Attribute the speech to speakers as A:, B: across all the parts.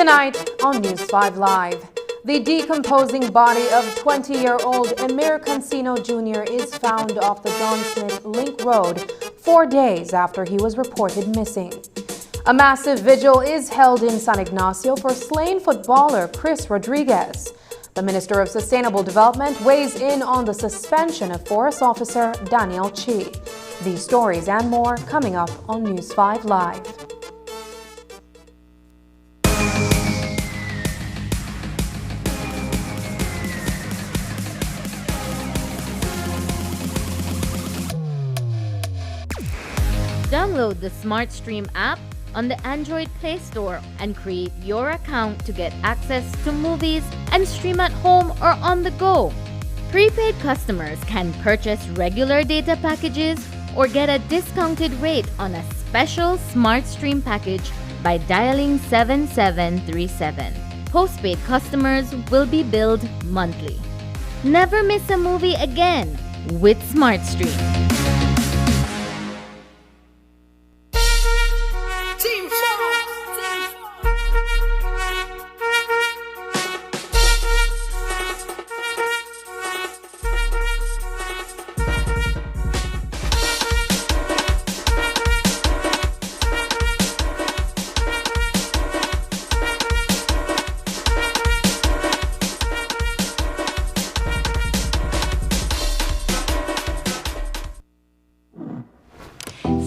A: Tonight on News 5 Live, the decomposing body of 20-year-old Emir Cancino Jr. is found off the John Smith Link Road 4 days after he was reported missing. A massive vigil is held in San Ignacio for slain footballer Chris Rodriguez. The Minister of Sustainable Development weighs in on the suspension of Forest Officer Daniel Chi. These stories and more coming up on News 5 Live.
B: Download the SmartStream app on the Android Play Store and create your account to get access to movies and stream at home or on the go. Prepaid customers can purchase regular data packages or get a discounted rate on a special SmartStream package by dialing 7737. Postpaid customers will be billed monthly. Never miss a movie again with SmartStream.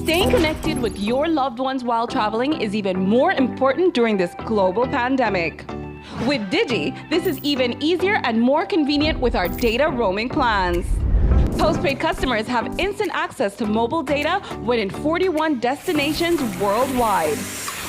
C: Staying connected with your loved ones while traveling is even more important during this global pandemic. With Digi, this is even easier and more convenient with our data roaming plans. Postpaid customers have instant access to mobile data when in 41 destinations worldwide.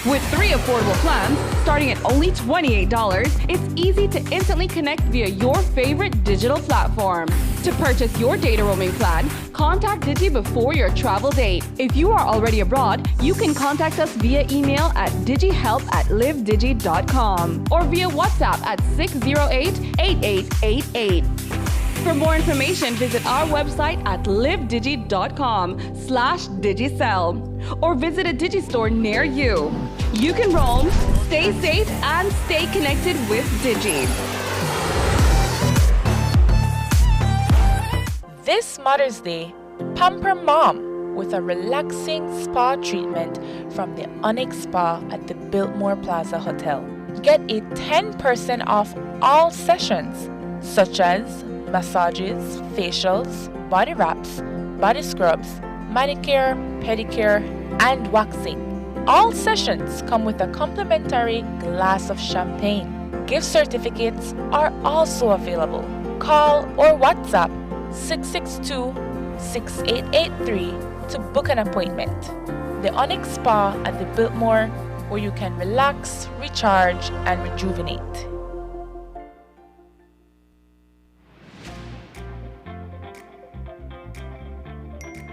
C: With 3 affordable plans, starting at only $28, it's easy to instantly connect via your favorite digital platform. To purchase your data roaming plan, contact Digi before your travel date. If you are already abroad, you can contact us via email at digihelp@livedigi.com or via WhatsApp at 608-8888. For more information, visit our website at livedigi.com/digicel or visit a Digi store near you. You can roam, stay safe, and stay connected with Digi.
D: This Mother's Day, pamper mom with a relaxing spa treatment from the Onyx Spa at the Biltmore Plaza Hotel. Get a 10% off all sessions, such as massages, facials, body wraps, body scrubs, manicure, pedicure, and waxing. All sessions come with a complimentary glass of champagne. Gift certificates are also available. Call or WhatsApp 662-6883 to book an appointment. The Onyx Spa at the Biltmore, where you can relax, recharge, and rejuvenate.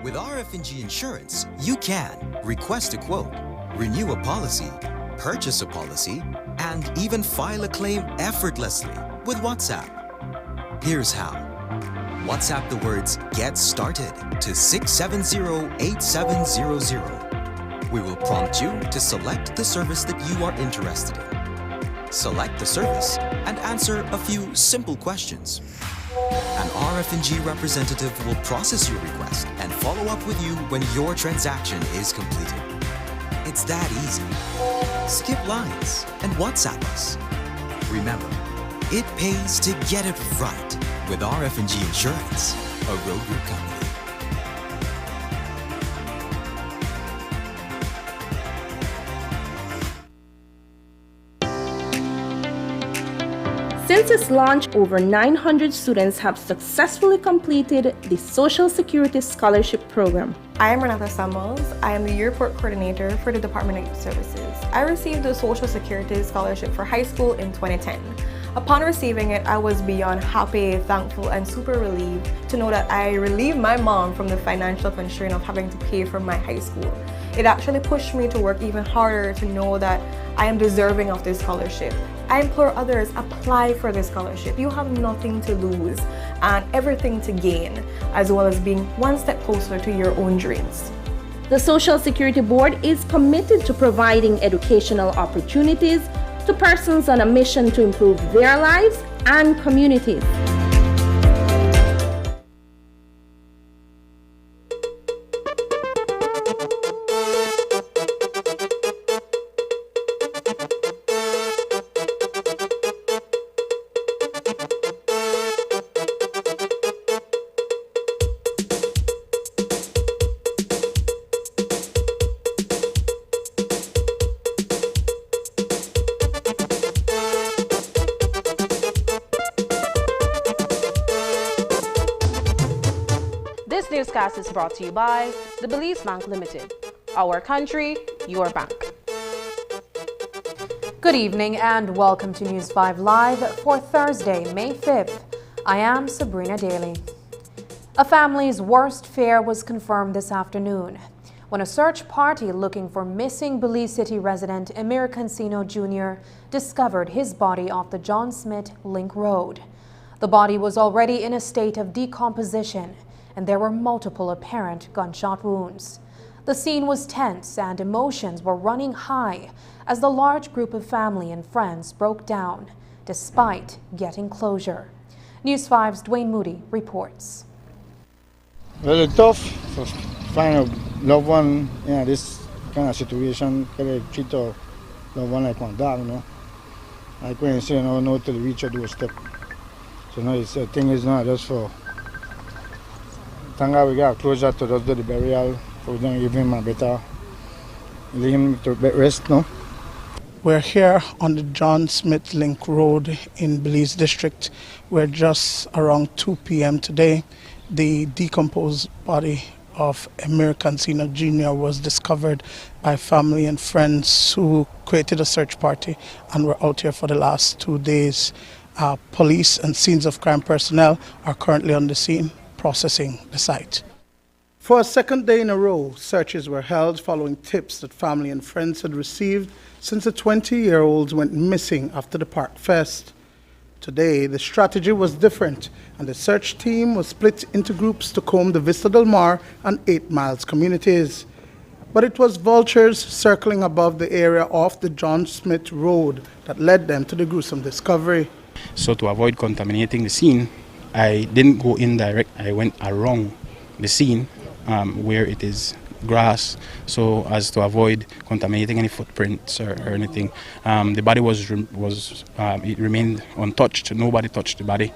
E: With RF&G Insurance, you can request a quote, renew a policy, purchase a policy, and even file a claim effortlessly with WhatsApp. Here's how. WhatsApp the words "Get Started" to 670-8700. We will prompt you to select the service that you are interested in. Select the service and answer a few simple questions. An RF&G representative will process your request and follow up with you when your transaction is completed. It's that easy. Skip lines and WhatsApp us. Remember, it pays to get it right with RF&G Insurance, a road group company.
F: Since its launch, over 900 students have successfully completed the Social Security Scholarship Program.
G: I am Renata Samuels. I am the Yearport Coordinator for the Department of Youth Services. I received the Social Security Scholarship for high school in 2010. Upon receiving it, I was beyond happy, thankful, and super relieved to know that I relieved my mom from the financial constraint of having to pay for my high school. It actually pushed me to work even harder to know that I am deserving of this scholarship. I implore others, apply for this scholarship. You have nothing to lose and everything to gain, as well as being one step closer to your own dreams.
F: The Social Security Board is committed to providing educational opportunities to persons on a mission to improve their lives and communities.
H: This newscast is brought to you by the Belize Bank Limited. Our country, your bank.
A: Good evening and welcome to News 5 Live for Thursday, May 5th. I am Sabrina Daly. A family's worst fear was confirmed this afternoon when a search party looking for missing Belize City resident Emir Cancino Jr. discovered his body off the John Smith Link Road. The body was already in a state of decomposition, and there were multiple apparent gunshot wounds. The scene was tense and emotions were running high as the large group of family and friends broke down, despite getting closure. News 5's Dwayne Moody reports.
I: Well, it's tough to find a loved one in this kind of situation. They treat a loved one like one dog, you know. Like when you say, no till reach your doorstep. So no, it's the thing is not just for. Thank God we got closure to just do the burial. So we don't give him a better, leave him to rest, no?
J: We're here on the John Smith Link Road in Belize District, where just around 2 p.m. today, the decomposed body of Emir Cancino Jr. was discovered by family and friends who created a search party and were out here for the last 2 days. Police and scenes of crime personnel are currently on the scene processing the site. For a second day in a row, searches were held following tips that family and friends had received since the 20-year-olds went missing after the Park Fest. Today, the strategy was different, and the search team was split into groups to comb the Vista Del Mar and 8 Miles communities. But it was vultures circling above the area off the John Smith Road that led them to the gruesome discovery.
K: So to avoid contaminating the scene, I didn't go in direct. I went around the scene where it is grass, so as to avoid contaminating any footprints or anything. The body it remained untouched. Nobody touched the body.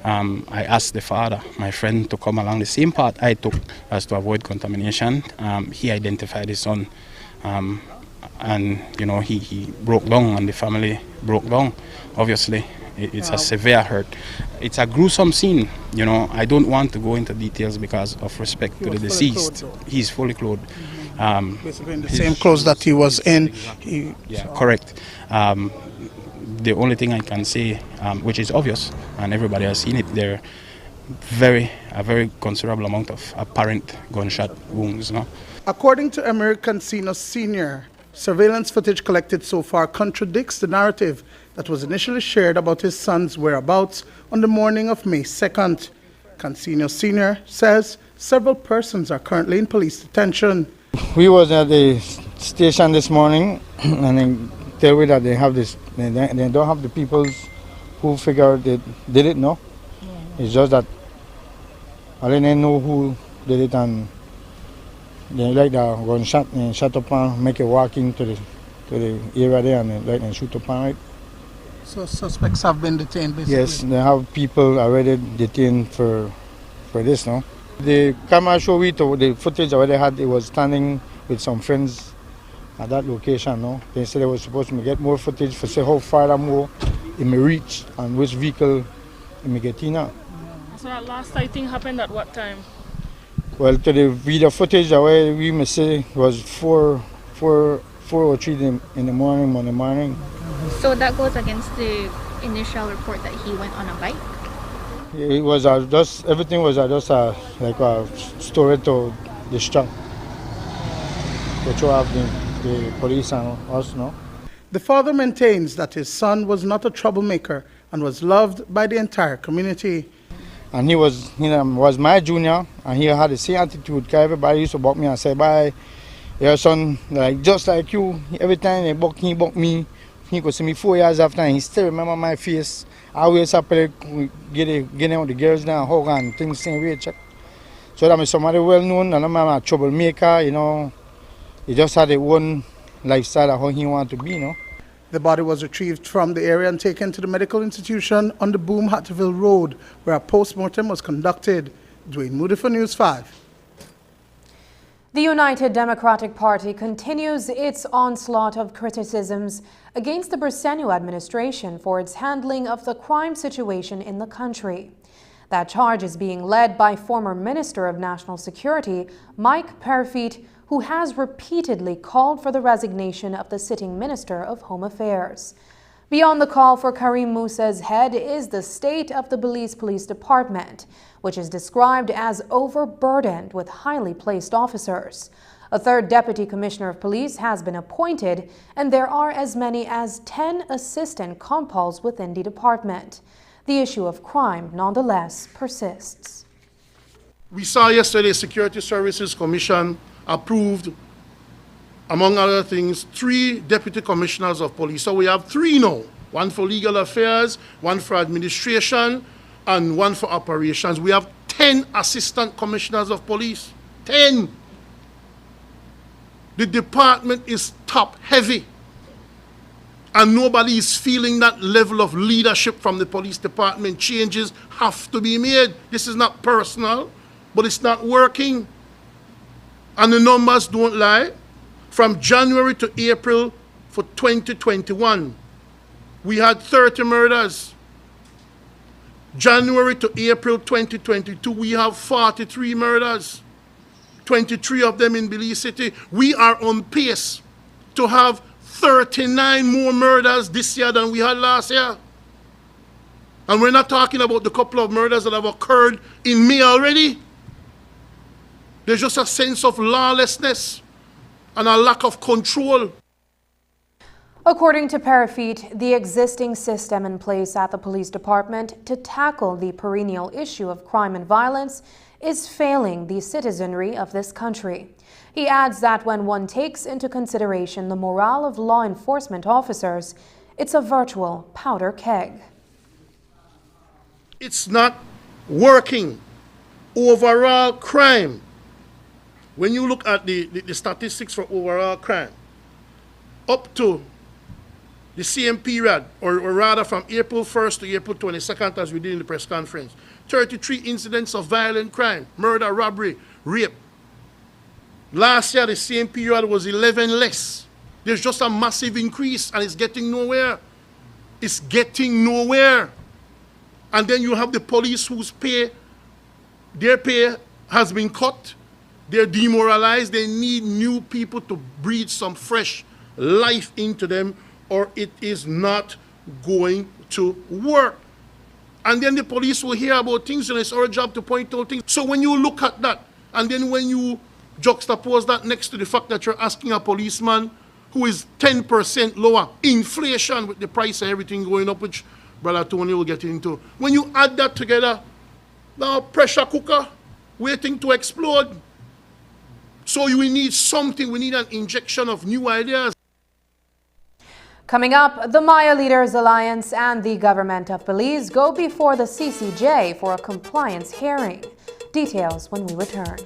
K: I asked the father, my friend, to come along the same path I took as to avoid contamination. He identified his son, and he broke down, and the family broke down. Obviously, it's a severe hurt. It's a gruesome scene. I don't want to go into details because of respect to the deceased. He's fully clothed.
J: Basically in the same clothes that he was in.
K: Correct. The only thing I can say, which is obvious, and everybody has seen it, there a very considerable amount of apparent gunshot wounds. No?
J: According to Emir Cancino Sr., surveillance footage collected so far contradicts the narrative that was initially shared about his son's whereabouts on the morning of May 2nd. Cancino Sr. says several persons are currently in police detention.
I: We was at the station this morning, and they tell me that they have this. They don't have the people who figured they did it. No, it's just that I didn't know who did it, and they like the gunshot and shut up and make a walk into the area there, and they shoot up on it.
J: So suspects have been detained, basically?
I: Yes, they have people already detained for this, no? The camera show the footage already had, it was standing with some friends at that location, no? They said they were supposed to get more footage for say how far more it may reach and which vehicle it may get in.
L: So that last sighting happened at what time?
I: Well, to the video footage, we may say was 4 or 3 in the morning.
M: So that goes against the initial report that he went on a bike?
I: It was everything was just like a story to distract, to show up the police and us, no?
J: The father maintains that his son was not a troublemaker and was loved by the entire community.
I: And he was my junior, and he had the same attitude. Everybody used to buck me and say, "Bye, your son, just like you." Every time he buck me He could see me 4 years after, and he still remember my face. I always have to get in with the girls now, hug and things same way, check. So that I'm somebody well known, and I'm a troublemaker, you know. He just had a own lifestyle of how he wanted to be, you know.
J: The body was retrieved from the area and taken to the medical institution on the Boom Hatterville Road, where a post-mortem was conducted. Dwayne Moody for News 5.
A: The United Democratic Party continues its onslaught of criticisms against the Placencia administration for its handling of the crime situation in the country. That charge is being led by former Minister of National Security, Mike Parfit, who has repeatedly called for the resignation of the sitting Minister of Home Affairs. Beyond the call for Karim Musa's head is the state of the Belize Police Department, which is described as overburdened with highly placed officers. A third Deputy Commissioner of Police has been appointed, and there are as many as 10 assistant compals within the department. The issue of crime, nonetheless, persists.
N: We saw yesterday Security Services Commission approved, among other things, 3 Deputy Commissioners of Police. So we have 3 now, 1 for Legal Affairs, 1 for Administration, and 1 for Operations. We have 10 Assistant Commissioners of Police. 10! The department is top-heavy, and nobody is feeling that level of leadership from the police department. Changes have to be made. This is not personal, but it's not working. And the numbers don't lie. From January to April for 2021, we had 30 murders. January to April 2022, we have 43 murders. 23 of them in Belize City. We are on pace to have 39 more murders this year than we had last year. And we're not talking about the couple of murders that have occurred in May already. There's just a sense of lawlessness and a lack of control.
A: According to Parafit, the existing system in place at the police department to tackle the perennial issue of crime and violence is failing the citizenry of this country. He adds that when one takes into consideration the morale of law enforcement officers, it's a virtual powder keg.
N: It's not working. Overall crime, when you look at the statistics for overall crime, up to the same period, or rather from April 1st to April 22nd, as we did in the press conference, 33 incidents of violent crime, murder, robbery, rape. Last year, the same period was 11 less. There's just a massive increase, and it's getting nowhere. It's getting nowhere. And then you have the police whose their pay has been cut. They're demoralized. They need new people to breathe some fresh life into them, or it is not going to work. And then the police will hear about things, and it's our job to point out things. So when you look at that, and then when you juxtapose that next to the fact that you're asking a policeman who is 10% lower, inflation with the price of everything going up, which Brother Tony will get into. When you add that together, now pressure cooker waiting to explode. So we need something, we need an injection of new ideas.
A: Coming up, the Maya Leaders Alliance and the government of Belize go before the CCJ for a compliance hearing. Details when we return.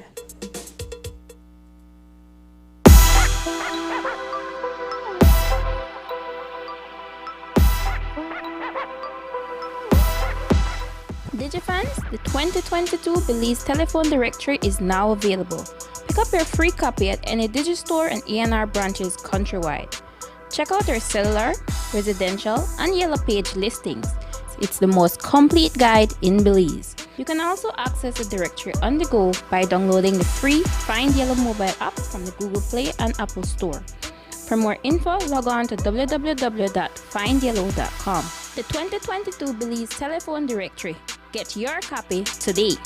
O: DigiFans, the 2022 Belize Telephone Directory is now available. Pick up your free copy at any Digistore and ENR branches countrywide. Check out our cellular, residential, and Yellow Page listings. It's the most complete guide in Belize. You can also access the directory on the go by downloading the free Find Yellow mobile app from the Google Play and Apple Store. For more info, log on to www.findyellow.com. The 2022 Belize Telephone Directory. Get your copy today.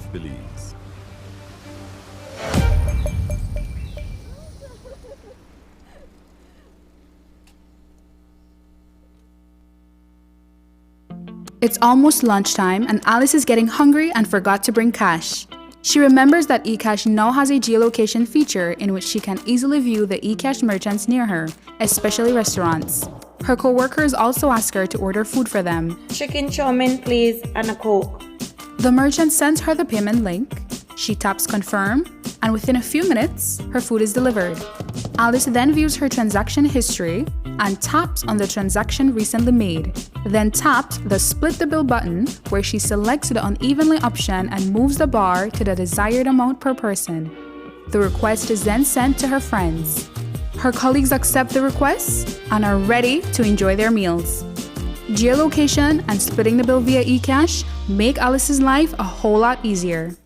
P: of Belize.
Q: It's almost lunchtime and Alice is getting hungry and forgot to bring cash. She remembers that E-kyash now has a geolocation feature in which she can easily view the E-kyash merchants near her, especially restaurants. Her co-workers also ask her to order food for them.
R: Chicken chow mein, please, and a Coke.
Q: The merchant sends her the payment link. She taps confirm, and within a few minutes, her food is delivered. Alice then views her transaction history and taps on the transaction recently made. Then taps the split the bill button where she selects the unevenly option and moves the bar to the desired amount per person. The request is then sent to her friends. Her colleagues accept the request and are ready to enjoy their meals. Geolocation and splitting the bill via E-kyash make Alice's life a whole lot easier.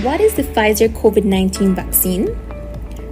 O: What is the Pfizer COVID-19 vaccine?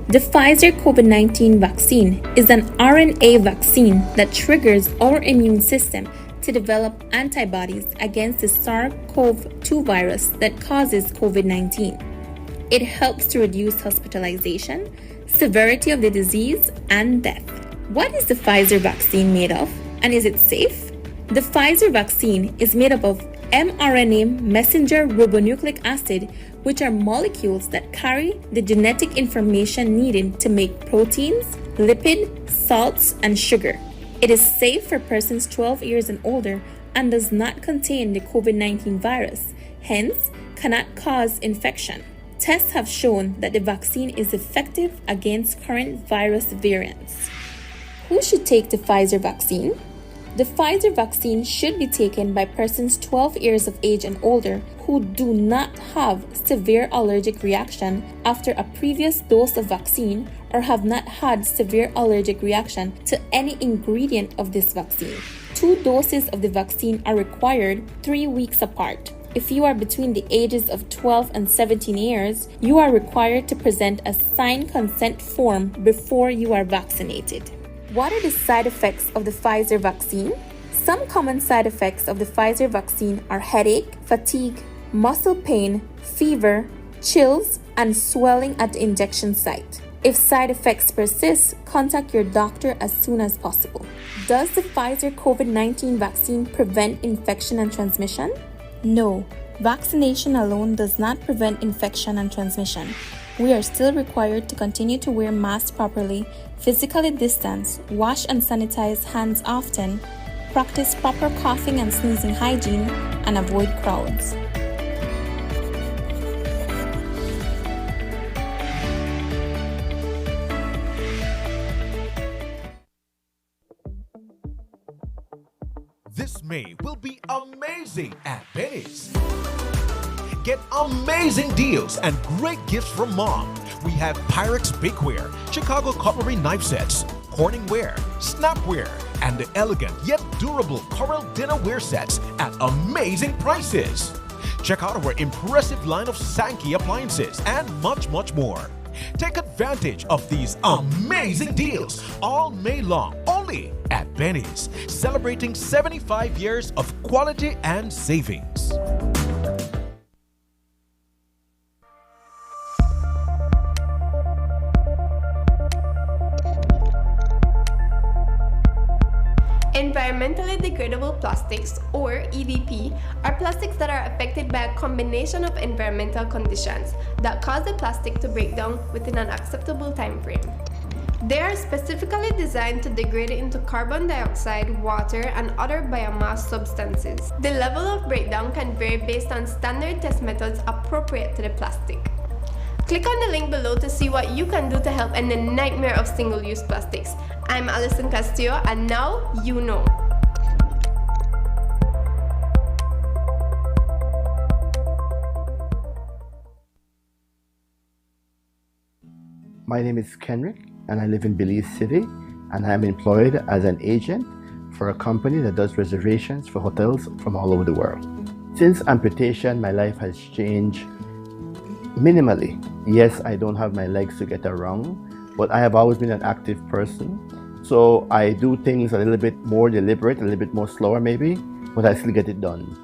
O: The Pfizer COVID-19 vaccine is an RNA vaccine that triggers our immune system to develop antibodies against the SARS-CoV-2 virus that causes COVID-19. It helps to reduce hospitalization, severity of the disease, and death. What is the Pfizer vaccine made of, and is it safe? The Pfizer vaccine is made up of mRNA messenger ribonucleic acid, which are molecules that carry the genetic information needed to make proteins, lipids, salts, and sugar. It is safe for persons 12 years and older and does not contain the COVID-19 virus, hence cannot cause infection. Tests have shown that the vaccine is effective against current virus variants. Who should take the Pfizer vaccine? The Pfizer vaccine should be taken by persons 12 years of age and older who do not have severe allergic reaction after a previous dose of vaccine or have not had severe allergic reaction to any ingredient of this vaccine. 2 doses of the vaccine are required 3 weeks apart. If you are between the ages of 12 and 17 years, you are required to present a signed consent form before you are vaccinated. What are the side effects of the Pfizer vaccine? Some common side effects of the Pfizer vaccine are headache, fatigue, muscle pain, fever, chills, and swelling at the injection site. If side effects persist, contact your doctor as soon as possible. Does the Pfizer COVID-19 vaccine prevent infection and transmission? No, vaccination alone does not prevent infection and transmission. We are still required to continue to wear masks properly, physically distance, wash and sanitize hands often, practice proper coughing and sneezing hygiene, and avoid crowds.
S: This May will be amazing at Belize. Get amazing deals and great gifts from Mom. We have Pyrex Bakeware, Chicago Cutlery Knife Sets, Corningware, Snapware, and the elegant yet durable Coral Dinnerware Sets at amazing prices. Check out our impressive line of Sankey appliances and much, much more. Take advantage of these amazing deals all May long, only at Benny's, celebrating 75 years of quality and savings.
T: Environmentally degradable plastics, or EDP, are plastics that are affected by a combination of environmental conditions that cause the plastic to break down within an acceptable time frame. They are specifically designed to degrade into carbon dioxide, water, and other biomass substances. The level of breakdown can vary based on standard test methods appropriate to the plastic. Click on the link below to see what you can do to help end the nightmare of single-use plastics. I'm Alison Castillo, and now you know.
U: My name is Kenrick, and I live in Belize City, and I'm employed as an agent for a company that does reservations for hotels from all over the world. Since amputation, my life has changed minimally. Yes, I don't have my legs to get around, but I have always been an active person. So I do things a little bit more deliberate, a little bit more slower maybe, but I still get it done.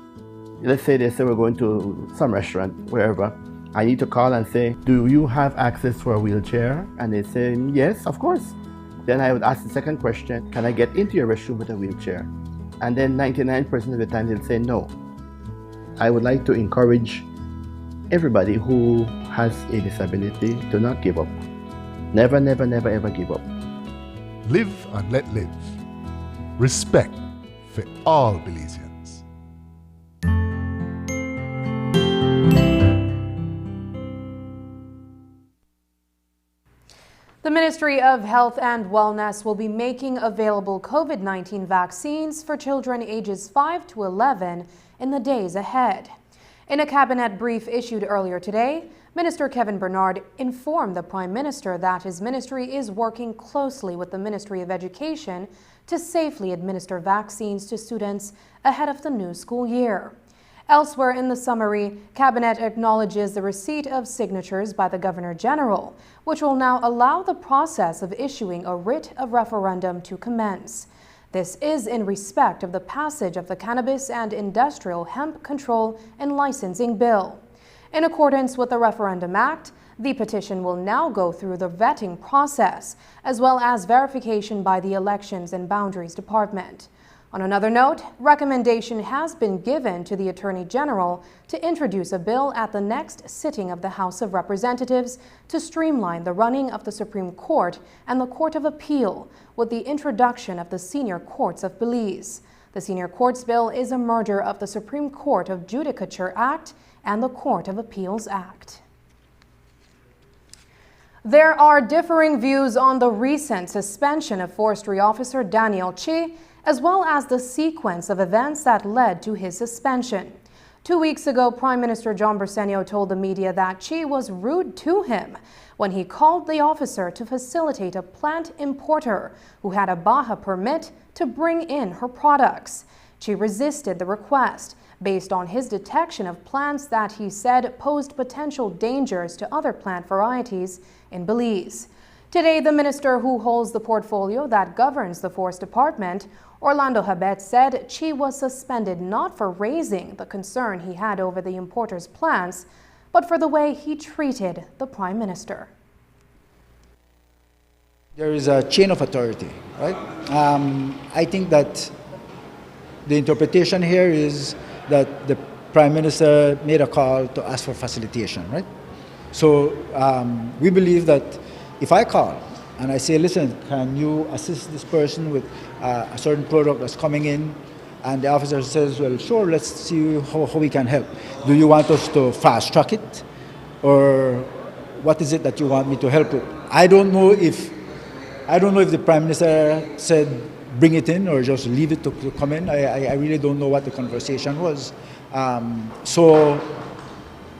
U: Let's say they say we're going to some restaurant, wherever. I need to call and say, do you have access for a wheelchair? And they say, yes, of course. Then I would ask the second question, can I get into your restroom with a wheelchair? And then 99% of the time they'll say no. I would like to encourage everybody who has a disability to not give up. Never, never, never, ever give up.
P: Live and let live. Respect for all Belizeans.
A: The Ministry of Health and Wellness will be making available COVID-19 vaccines for children ages 5 to 11 in the days ahead. In a cabinet brief issued earlier today, Minister Kevin Bernard informed the Prime Minister that his ministry is working closely with the Ministry of Education to safely administer vaccines to students ahead of the new school year. Elsewhere in the summary, Cabinet acknowledges the receipt of signatures by the Governor General, which will now allow the process of issuing a writ of referendum to commence. This is in respect of the passage of the Cannabis and Industrial Hemp Control and Licensing Bill. In accordance with the Referendum Act, the petition will now go through the vetting process, as well as verification by the Elections and Boundaries Department. On another note, recommendation has been given to the Attorney General to introduce a bill at the next sitting of the House of Representatives to streamline the running of the Supreme Court and the Court of Appeal with the introduction of the Senior Courts of Belize. The Senior Courts Bill is a merger of the Supreme Court of Judicature Act and the Court of Appeals Act. There are differing views on the recent suspension of Forestry Officer Daniel Chi, as well as the sequence of events that led to his suspension. 2 weeks ago, Prime Minister John Briceño told the media that Chi was rude to him when he called the officer to facilitate a plant importer who had a Baja permit to bring in her products. Chi resisted the request based on his detection of plants that he said posed potential dangers to other plant varieties in Belize. Today, the minister who holds the portfolio that governs the Forest Department, Orlando Habet, said Chi was suspended not for raising the concern he had over the importer's plants, but for the way he treated the Prime Minister.
V: There is a chain of authority, right? I think that the interpretation here is that the Prime Minister made a call to ask for facilitation, right? So we believe that if I call and I say, listen, can you assist this person with a certain product that's coming in? And the officer says, well, sure, let's see how we can help. Do you want us to fast track it? Or what is it that you want me to help with? I don't know if the Prime Minister said, bring it in or just leave it to come in. I really don't know what the conversation was. So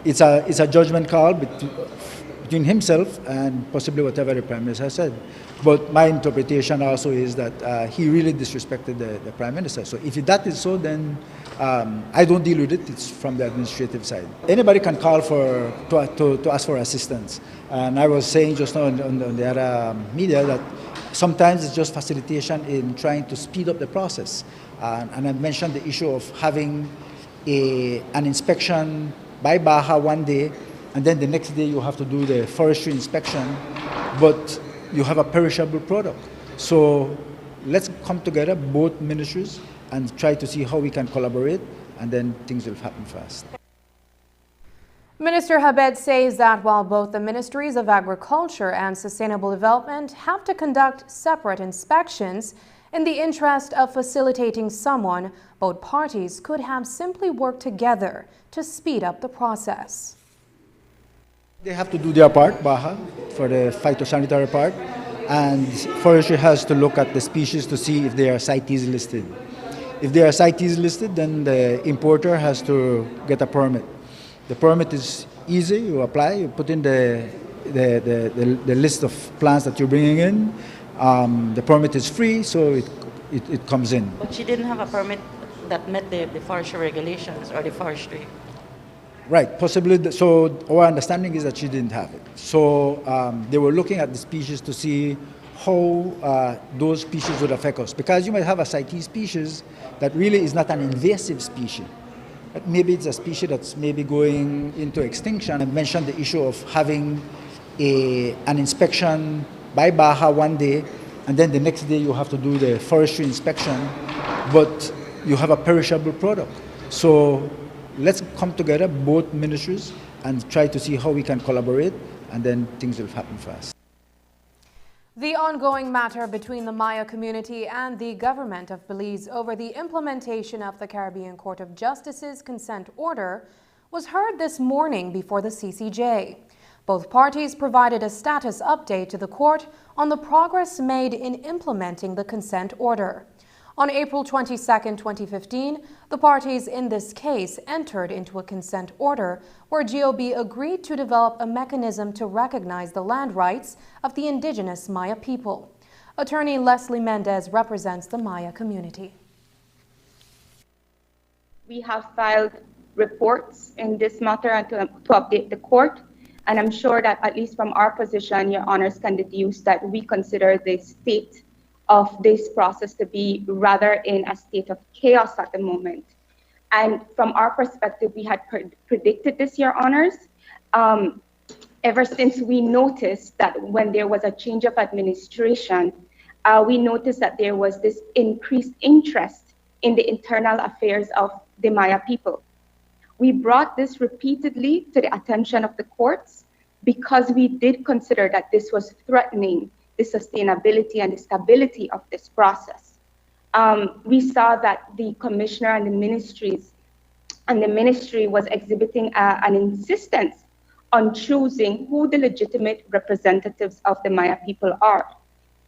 V: it's a judgment call between himself and possibly whatever the Prime Minister said. But my interpretation also is that he really disrespected the Prime Minister. So if that is so, then I don't deal with it. It's from the administrative side. Anybody can call to ask for assistance. And I was saying just now on the other media that sometimes it's just facilitation in trying to speed up the process. And I mentioned the issue of having an inspection by Baja one day, and then the next day you have to do the forestry inspection, but you have a perishable product. So let's come together, both ministries, and try to see how we can collaborate, and then things will happen fast.
A: Minister Habet says that while both the Ministries of Agriculture and Sustainable Development have to conduct separate inspections, in the interest of facilitating someone, both parties could have simply worked together to speed up the process.
V: They have to do their part, Baja, for the phytosanitary part, and Forestry has to look at the species to see if they are CITES listed. If they are CITES listed, then the importer has to get a permit. The permit is easy, you apply, you put in the list of plants that you're bringing in. The permit is free, so it comes in.
W: But she didn't have a permit that met the forestry regulations or the forestry.
V: Right, possibly. So our understanding is that she didn't have it. So they were looking at the species to see how those species would affect us. Because you might have a CITES species that really is not an invasive species. But maybe it's a species that's maybe going into extinction. I mentioned the issue of having an inspection by Baja one day, and then the next day you have to do the forestry inspection, but you have a perishable product. So let's come together, both ministries, and try to see how we can collaborate, and then things will happen fast.
A: The ongoing matter between the Maya community and the government of Belize over the implementation of the Caribbean Court of Justice's consent order was heard this morning before the CCJ. Both parties provided a status update to the court on the progress made in implementing the consent order. On April 22, 2015, the parties in this case entered into a consent order where GOB agreed to develop a mechanism to recognize the land rights of the indigenous Maya people. Attorney Leslie Mendez represents the Maya community.
B: We have filed reports in this matter and to update the court. And I'm sure that at least from our position, Your Honors can deduce that we consider the state of this process to be rather in a state of chaos at the moment. And from our perspective, we had predicted this, Your Honors, ever since we noticed that when there was a change of administration, we noticed that there was this increased interest in the internal affairs of the Maya people. We brought this repeatedly to the attention of the courts because we did consider that this was threatening the sustainability and the stability of this process. We saw that the commissioner and the ministry was exhibiting an insistence on choosing who the legitimate representatives of the Maya people are.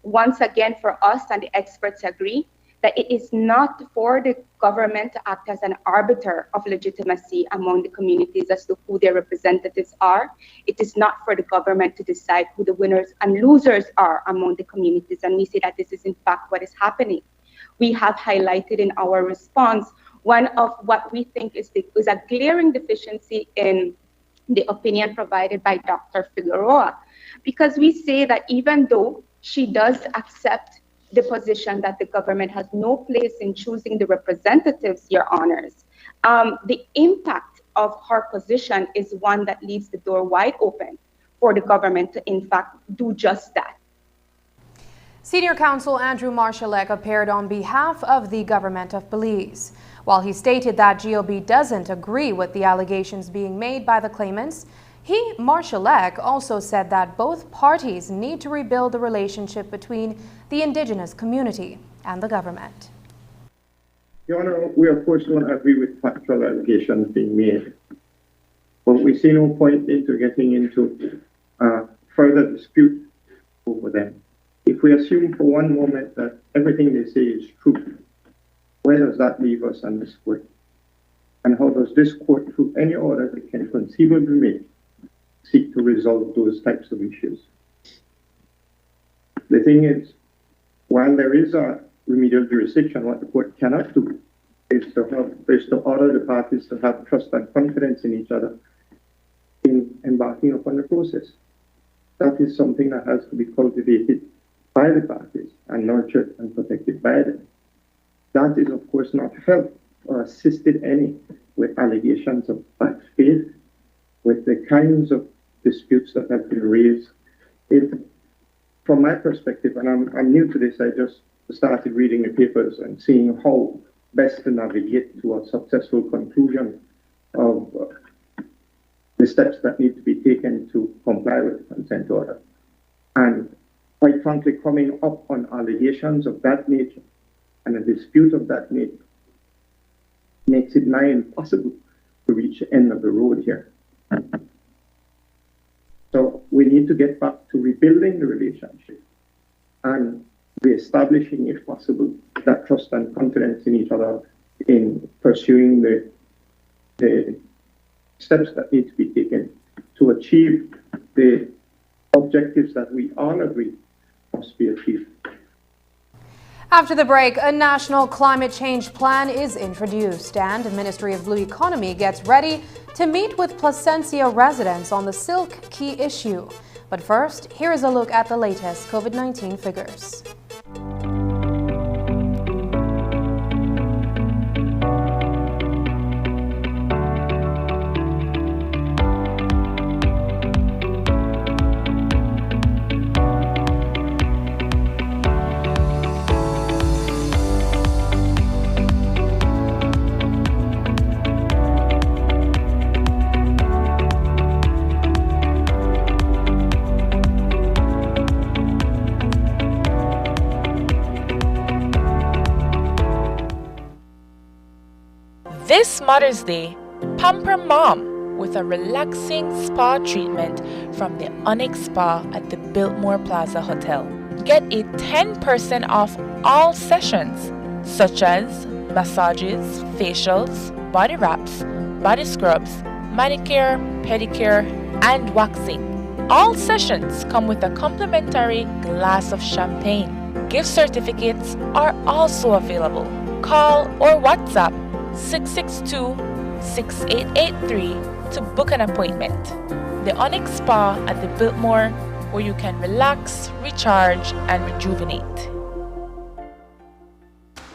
B: Once again, for us, and the experts agree, that it is not for the government to act as an arbiter of legitimacy among the communities as to who their representatives are. It is not for the government to decide who the winners and losers are among the communities. And we say that this is in fact what is happening. We have highlighted in our response one of what we think is a glaring deficiency in the opinion provided by Dr. Figueroa, because we say that even though she does accept the position that the government has no place in choosing the representatives, Your Honors, the impact of her position is one that leaves the door wide open for the government to, in fact, do just that.
A: Senior Counsel Andrew Marshallek appeared on behalf of the government of Belize. While he stated that GOB doesn't agree with the allegations being made by the claimants, Marshallek also said that both parties need to rebuild the relationship between the indigenous community and the government.
C: Your Honor, we of course don't agree with factual allegations being made, but we see no point into getting into further dispute over them. If we assume for one moment that everything they say is true, where does that leave us on this court? And how does this court, through any order that can conceivably make, seek to resolve those types of issues? The thing is, while there is a remedial jurisdiction, what the court cannot do is to order the parties to have trust and confidence in each other in embarking upon the process. That is something that has to be cultivated by the parties and nurtured and protected by them. That is, of course, not helped or assisted any with allegations of bad faith, with the kinds of disputes that have been raised. From my perspective, and I'm new to this, I just started reading the papers and seeing how best to navigate to a successful conclusion of the steps that need to be taken to comply with the consent order. And quite frankly, coming up on allegations of that nature and a dispute of that nature makes it nigh impossible to reach the end of the road here. So we need to get back to rebuilding the relationship and reestablishing, if possible, that trust and confidence in each other in pursuing the steps that need to be taken to achieve the objectives that we all agree must be achieved.
A: After the break, a national climate change plan is introduced and the Ministry of Blue Economy gets ready to meet with Placencia residents on the Silk Key issue. But first, here is a look at the latest COVID-19 figures.
D: This Mother's Day, pamper mom with a relaxing spa treatment from the Onyx Spa at the Biltmore Plaza Hotel. Get a 10% off all sessions, such as massages, facials, body wraps, body scrubs, manicure, pedicure, and waxing. All sessions come with a complimentary glass of champagne. Gift certificates are also available. Call or WhatsApp 662-6883 to book an appointment. The Onyx Spa at the Biltmore, where you can relax, recharge, and rejuvenate.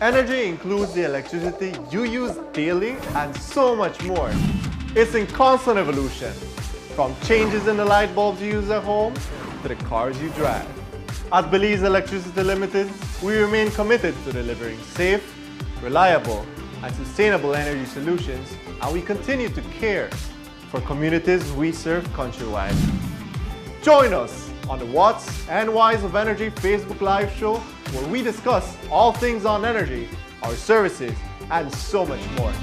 E: Energy includes the electricity you use daily and so much more. It's in constant evolution, from changes in the light bulbs you use at home to the cars you drive. At Belize Electricity Limited, we remain committed to delivering safe, reliable, and sustainable energy solutions, and we continue to care for communities we serve countrywide. Join us on the What's and Why's of Energy Facebook Live show, where we discuss all things on energy, our services, and so much more.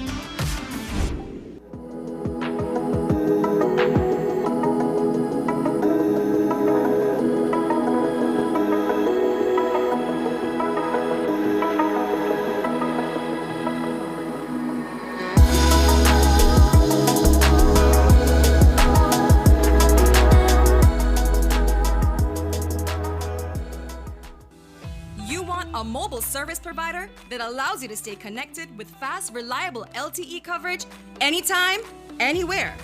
W: Service provider that allows you to stay connected with fast, reliable LTE coverage anytime, anywhere.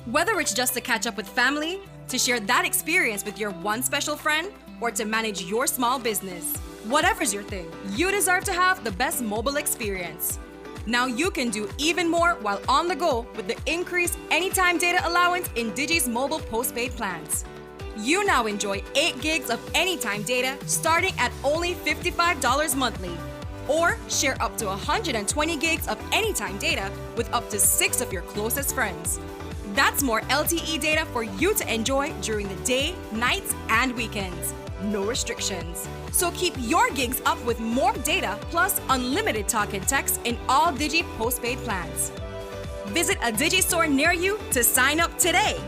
W: Whether it's just to catch up with family, to share that experience with your one special friend, or to manage your small business. Whatever's your thing, you deserve to have the best mobile experience. Now you can do even more while on the go with the increased anytime data allowance in Digi's mobile postpaid plans. You now enjoy 8 gigs of anytime data starting at only $55 monthly. Or share up to 120 gigs of anytime data with up to 6 of your closest friends. That's more LTE data for you to enjoy during the day, nights, and weekends. No restrictions. So keep your gigs up with more data plus unlimited talk and text in all Digi postpaid plans. Visit a Digi store near you to sign up today.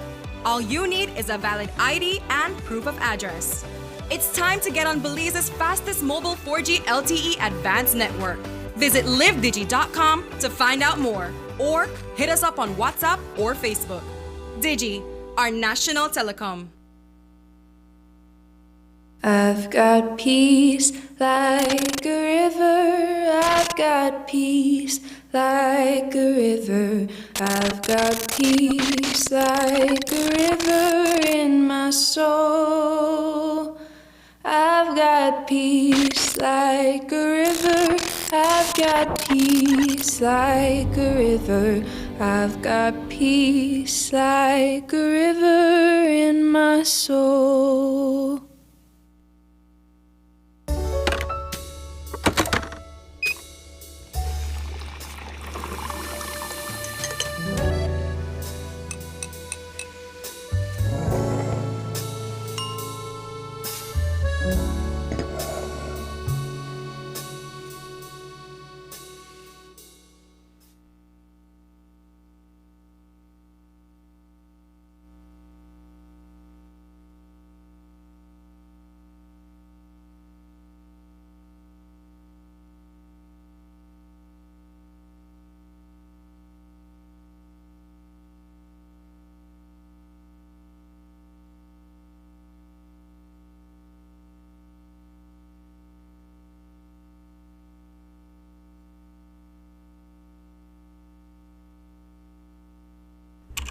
W: All you need is a valid ID and proof of address. It's time to get on Belize's fastest mobile 4G LTE advanced network. Visit livedigi.com to find out more, or hit us up on WhatsApp or Facebook. Digi, our national telecom.
X: I've got peace like a river. I've got peace like a river. I've got peace like a river in my soul. I've got peace like a river. I've got peace like a river. I've got peace like a river in my soul.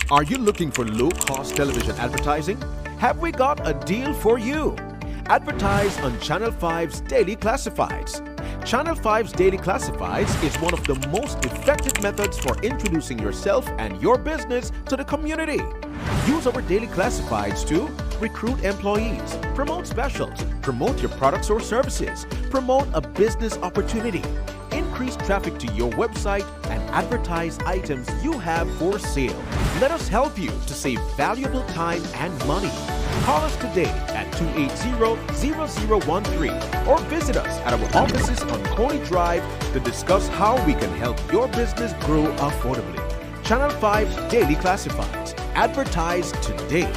S: Are you looking for low-cost television advertising? Have we got a deal for you? Advertise on Channel 5's Daily Classifieds. Channel 5's Daily Classifieds is one of the most effective methods for introducing yourself and your business to the community. Use our Daily Classifieds to recruit employees, promote specials, promote your products or services, promote a business opportunity, increase traffic to your website, and advertise items you have for sale. Let us help you to save valuable time and money. Call us today at 280-0013 or visit us at our offices on Coney Drive to discuss how we can help your business grow affordably. Channel 5 Daily Classifieds. Advertise today.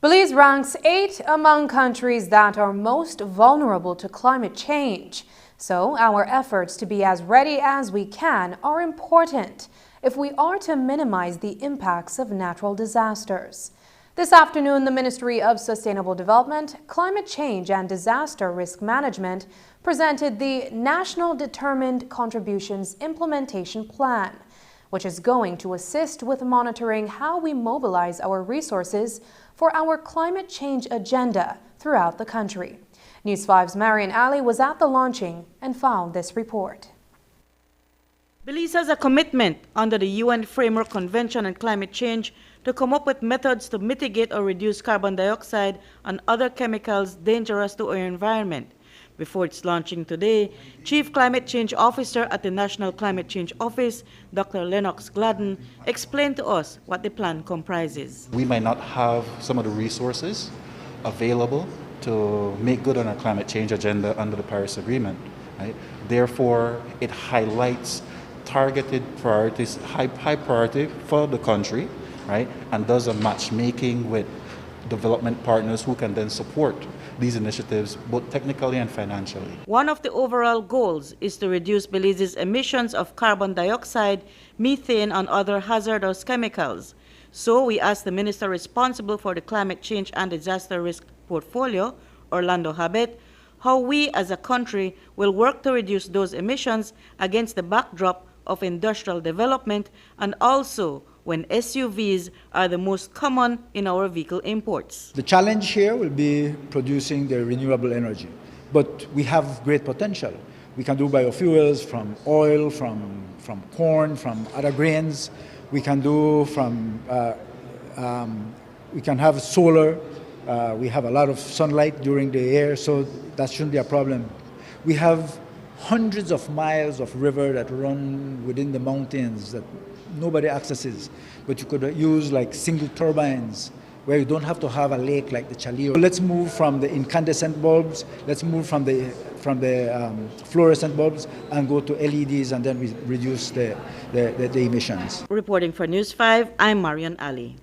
A: Belize ranks 8 among countries that are most vulnerable to climate change. So our efforts to be as ready as we can are important if we are to minimize the impacts of natural disasters. This afternoon, the Ministry of Sustainable Development, Climate Change and Disaster Risk Management presented the National Determined Contributions Implementation Plan, which is going to assist with monitoring how we mobilize our resources for our climate change agenda throughout the country. News 5's Marian Ali was at the launching and found this report.
R: Belize has a commitment under the UN Framework Convention on Climate Change to come up with methods to mitigate or reduce carbon dioxide and other chemicals dangerous to our environment. Before its launching today, Chief Climate Change Officer at the National Climate Change Office, Dr. Lennox Gladden, explained to us what the plan comprises.
F: We might not have some of the resources available to make good on our climate change agenda under the Paris Agreement. Right? Therefore, it highlights targeted priorities, high priority for the country, right? And does a matchmaking with development partners who can then support these initiatives both technically and financially.
R: One of the overall goals is to reduce Belize's emissions of carbon dioxide, methane, and other hazardous chemicals. So we asked the minister responsible for the climate change and disaster risk portfolio, Orlando Habet, how we as a country will work to reduce those emissions against the backdrop of industrial development and also when SUVs are the most common in our vehicle imports.
V: The challenge here will be producing the renewable energy, but we have great potential. We can do biofuels from oil, from corn, from other grains. We can do we can have solar. We have a lot of sunlight during the year, so that shouldn't be a problem. We have hundreds of miles of river that run within the mountains that nobody accesses, but you could use like single turbines where you don't have to have a lake like the Chaleo. Let's move from the incandescent bulbs, let's move from the fluorescent bulbs and go to LEDs, and then we reduce the emissions.
R: Reporting for News 5, I'm Marian Ali.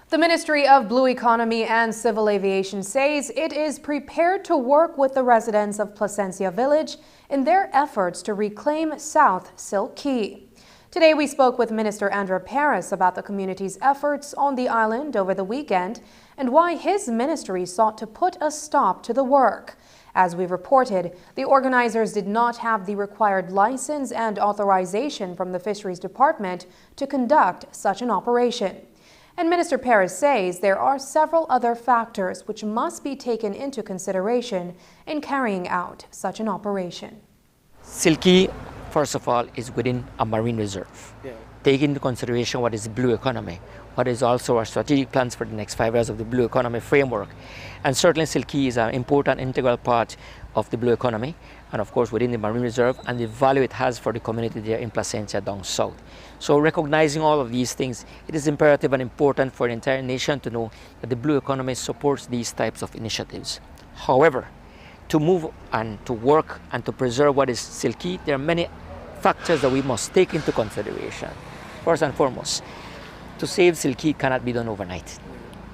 A: The Ministry of Blue Economy and Civil Aviation says it is prepared to work with the residents of Placencia Village in their efforts to reclaim South Silk Key. Today we spoke with Minister Andrew Paris about the community's efforts on the island over the weekend and why his ministry sought to put a stop to the work. As we reported, the organizers did not have the required license and authorization from the Fisheries Department to conduct such an operation. And Minister Paris says there are several other factors which must be taken into consideration in carrying out such an operation.
G: Silky, first of all, is within a marine reserve. Take into consideration what is blue economy, what is also our strategic plans for the next 5 years of the blue economy framework. And certainly Silky is an important integral part of the blue economy, and of course within the marine reserve and the value it has for the community there in Placencia down south. So recognizing all of these things, it is imperative and important for the entire nation to know that the blue economy supports these types of initiatives. However, to move and to work and to preserve what is Silky, there are many factors that we must take into consideration. First and foremost, to save Silky cannot be done overnight.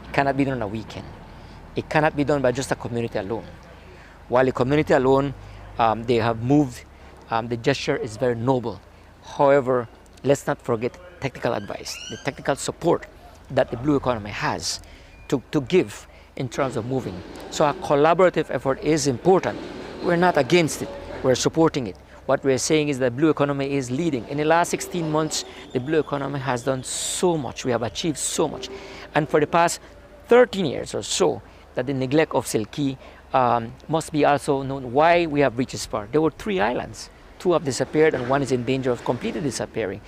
G: It cannot be done on a weekend. It cannot be done by just a community alone. While the community alone, they have moved, the gesture is very noble. However, let's not forget technical advice, the technical support that the blue economy has to give in terms of moving. So a collaborative effort is important. We're not against it, we're supporting it. What we're saying is that blue economy is leading. In the last 16 months, the blue economy has done so much. We have achieved so much. And for the past 13 years or so, that the neglect of Silky must be also known why we have reached this far. There were 3 islands. 2 have disappeared and 1 is in danger of completely disappearing.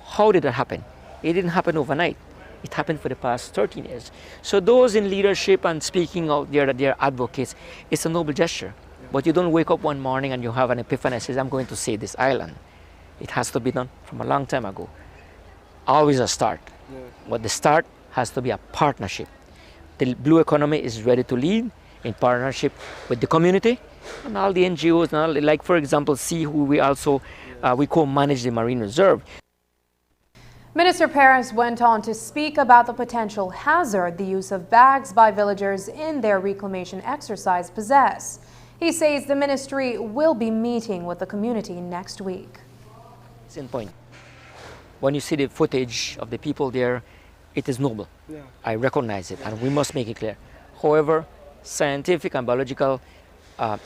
G: How did that happen? It didn't happen overnight. It happened for the past 13 years. So those in leadership and speaking out there that they're advocates, it's a noble gesture. But you don't wake up one morning and you have an epiphany and says, I'm going to save this island. It has to be done from a long time ago. Always a start. But the start has to be a partnership. The blue economy is ready to lead in partnership with the community and all the NGOs, and all, like for example, see who we also, we co-manage the marine reserve.
A: Minister Paris went on to speak about the potential hazard the use of bags by villagers in their reclamation exercise possess. He says the ministry will be meeting with the community next week.
G: It's in point. When you see the footage of the people there, it is noble. Yeah. I recognize it, and we must make it clear. However, scientific and biological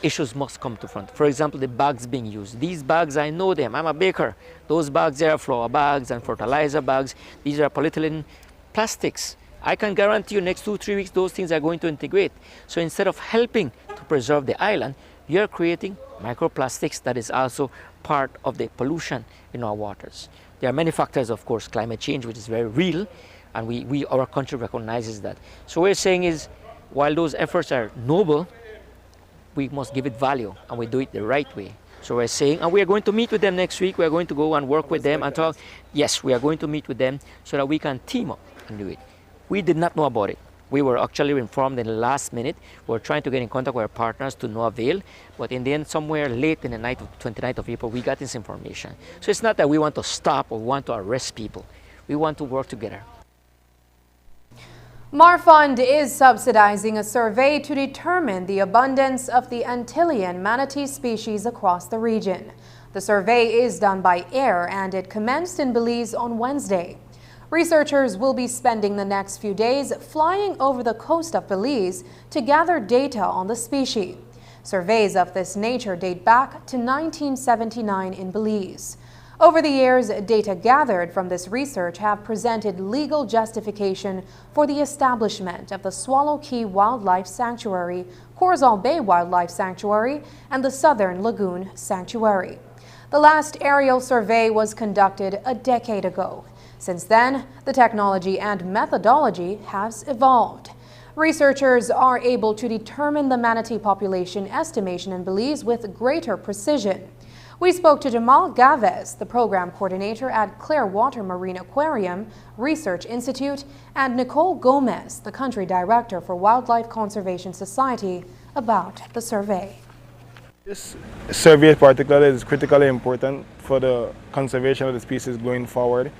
G: issues must come to front. For example, the bags being used. These bags, I know them. I'm a baker. Those bags are flour bags and fertilizer bags. These are polyethylene plastics. I can guarantee you next 2-3 weeks, those things are going to integrate. So instead of helping to preserve the island, you're creating microplastics that is also part of the pollution in our waters. There are many factors, of course, climate change, which is very real, and our country recognizes that. So what we're saying is, while those efforts are noble, we must give it value, and we do it the right way. So we're saying, and we are going to meet with them next week. We are going to go and work with them and talk. Yes, we are going to meet with them so that we can team up and do it. We did not know about it. We were actually informed in the last minute. We were trying to get in contact with our partners to no avail. But in the end, somewhere late in the night of 29th of April, we got this information. So it's not that we want to stop or want to arrest people. We want to work together.
A: Marfund is subsidizing a survey to determine the abundance of the Antillean manatee species across the region. The survey is done by air and it commenced in Belize on Wednesday. Researchers will be spending the next few days flying over the coast of Belize to gather data on the species. Surveys of this nature date back to 1979 in Belize. Over the years, data gathered from this research have presented legal justification for the establishment of the Swallow Key Wildlife Sanctuary, Corzal Bay Wildlife Sanctuary, and the Southern Lagoon Sanctuary. The last aerial survey was conducted a decade ago. Since then, the technology and methodology has evolved. Researchers are able to determine the manatee population estimation in Belize with greater precision. We spoke to Jamal Gaves, the program coordinator at Clearwater Marine Aquarium Research Institute, and Nicole Gomez, the country director for Wildlife Conservation Society, about the survey.
H: This survey particularly is critically important for the conservation of the species going forward.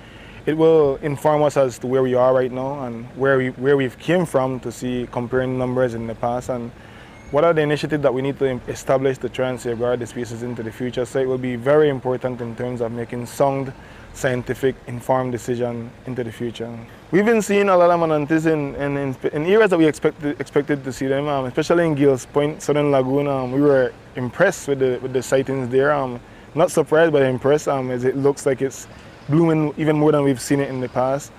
H: It will inform us as to where we are right now and where we've came from to see comparing numbers in the past and what are the initiatives that we need to establish to try and safeguard the species into the future. So it will be very important in terms of making sound, scientific, informed decisions into the future. We've been seeing a lot of manatees in areas that we expected to see them, especially in Gills Point, Southern Lagoon. We were impressed with the sightings there. Not surprised, but impressed as it looks like it's blooming even more than we've seen it in the past.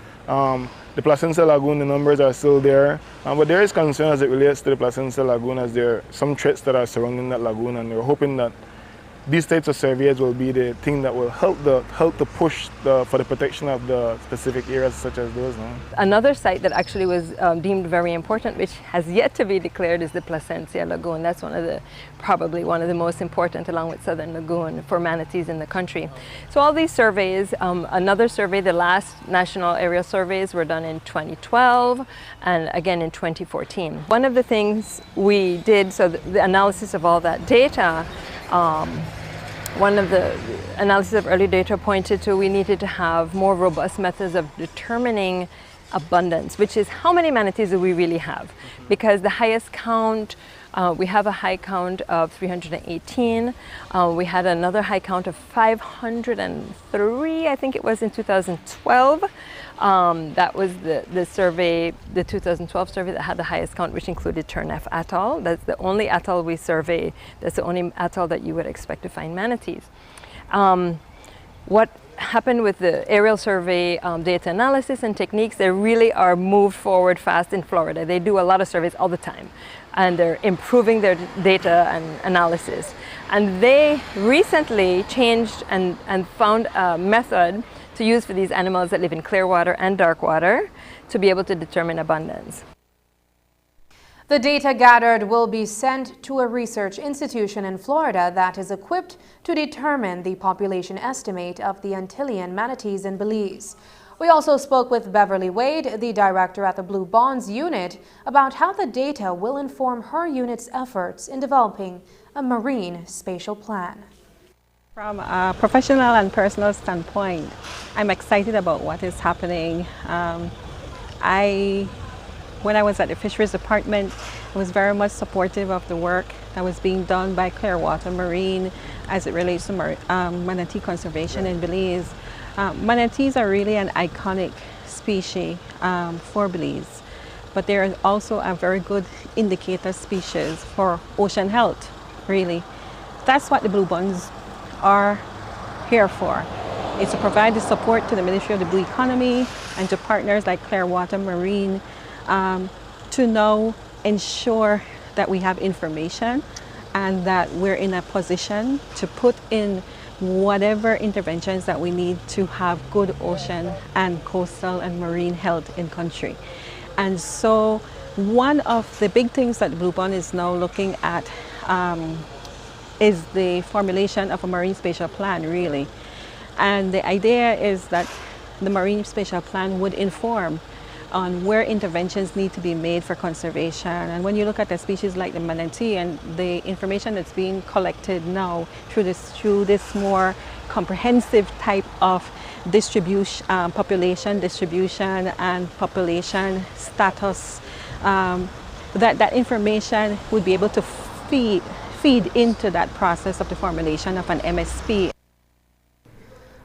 H: The Placencia Lagoon, the numbers are still there, but there is concern as it relates to the Placencia Lagoon as there are some threats that are surrounding that lagoon, and we're hoping that these types of surveys will be the thing that will help to push for the protection of the specific areas such as those.
K: Another site that actually was deemed very important, which has yet to be declared, is the Placencia Lagoon. That's probably one of the most important, along with Southern Lagoon, for manatees in the country. So all these surveys, another survey, the last national aerial surveys were done in 2012 and again in 2014. One of the things we did, so the analysis of all that data, one of the analysis of early data pointed to we needed to have more robust methods of determining abundance, which is how many manatees do we really have? Because the highest count, we have a high count of 318. We had another high count of 503, I think it was in 2012. That was the survey, the 2012 survey that had the highest count, which included Turnef Atoll. That's the only atoll we surveyed. That's the only atoll that you would expect to find manatees. What happened with the aerial survey data analysis and techniques, they really are moved forward fast in Florida. They do a lot of surveys all the time, and they're improving their data and analysis. And they recently changed and found a method to use for these animals that live in clear water and dark water to be able to determine abundance.
A: The data gathered will be sent to a research institution in Florida that is equipped to determine the population estimate of the Antillean manatees in Belize. We also spoke with Beverly Wade, the director at the Blue Bonds unit, about how the data will inform her unit's efforts in developing a marine spatial plan.
I: From a professional and personal standpoint, I'm excited about what is happening. When I was at the Fisheries Department, I was very much supportive of the work that was being done by Clearwater Marine as it relates to manatee conservation in Belize. Manatees are really an iconic species for Belize, but they are also a very good indicator species for ocean health, really. That's what the Blue Bonds are here for. It's to provide the support to the Ministry of the Blue Economy and to partners like Clearwater Marine to now ensure that we have information and that we're in a position to put in whatever interventions that we need to have good ocean and coastal and marine health in country. And so one of the big things that Blue Bond is now looking at is the formulation of a marine spatial plan, really. And the idea is that the marine spatial plan would inform on where interventions need to be made for conservation. And when you look at a species like the manatee and the information that's being collected now through this more comprehensive type of distribution, population distribution and population status, that information would be able to feed into that process of the formulation of an MSP.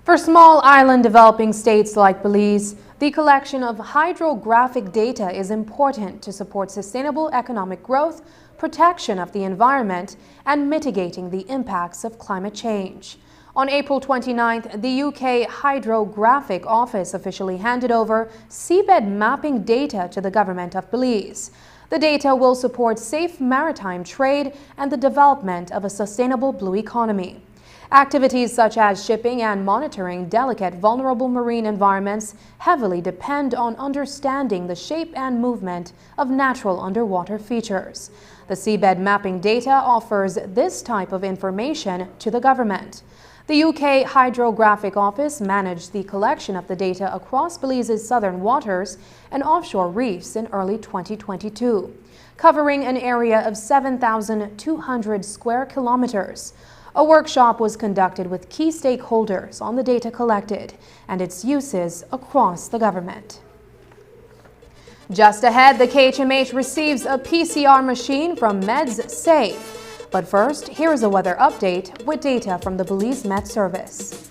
A: For small island developing states like Belize, the collection of hydrographic data is important to support sustainable economic growth, protection of the environment, and mitigating the impacts of climate change. On April 29th, the UK Hydrographic Office officially handed over seabed mapping data to the government of Belize. The data will support safe maritime trade and the development of a sustainable blue economy. Activities such as shipping and monitoring delicate, vulnerable marine environments heavily depend on understanding the shape and movement of natural underwater features. The seabed mapping data offers this type of information to the government. The UK Hydrographic Office managed the collection of the data across Belize's southern waters and offshore reefs in early 2022, covering an area of 7,200 square kilometers. A workshop was conducted with key stakeholders on the data collected and its uses across the government. Just ahead, the KHMH receives a PCR machine from Meds Safe. But first, here is a weather update with data from the Belize Met Service.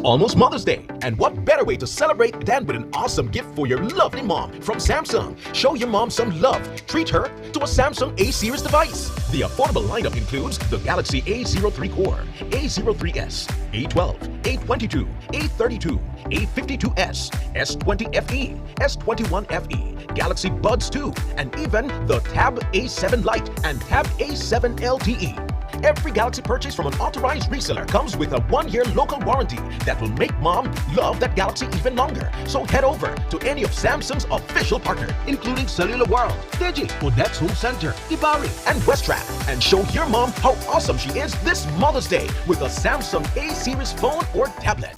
J: Almost Mother's Day, and what better way to celebrate than with an awesome gift for your lovely mom from Samsung. Show your mom some love. Treat her to a Samsung A-series device. The affordable lineup includes the Galaxy A03 Core, A03s, A12, A22, A32, A52s, S20 FE, S21 FE, Galaxy Buds 2, and even the Tab A7 Lite and Tab A7 LTE. Every Galaxy purchase from an authorized reseller comes with a 1-year local warranty that will make mom love that Galaxy even longer. So head over to any of Samsung's official partners, including Cellular World, Digi, Onyx Home Center, Ibari, and Westrap, and show your mom how awesome she is this Mother's Day with a Samsung A-series phone or tablet.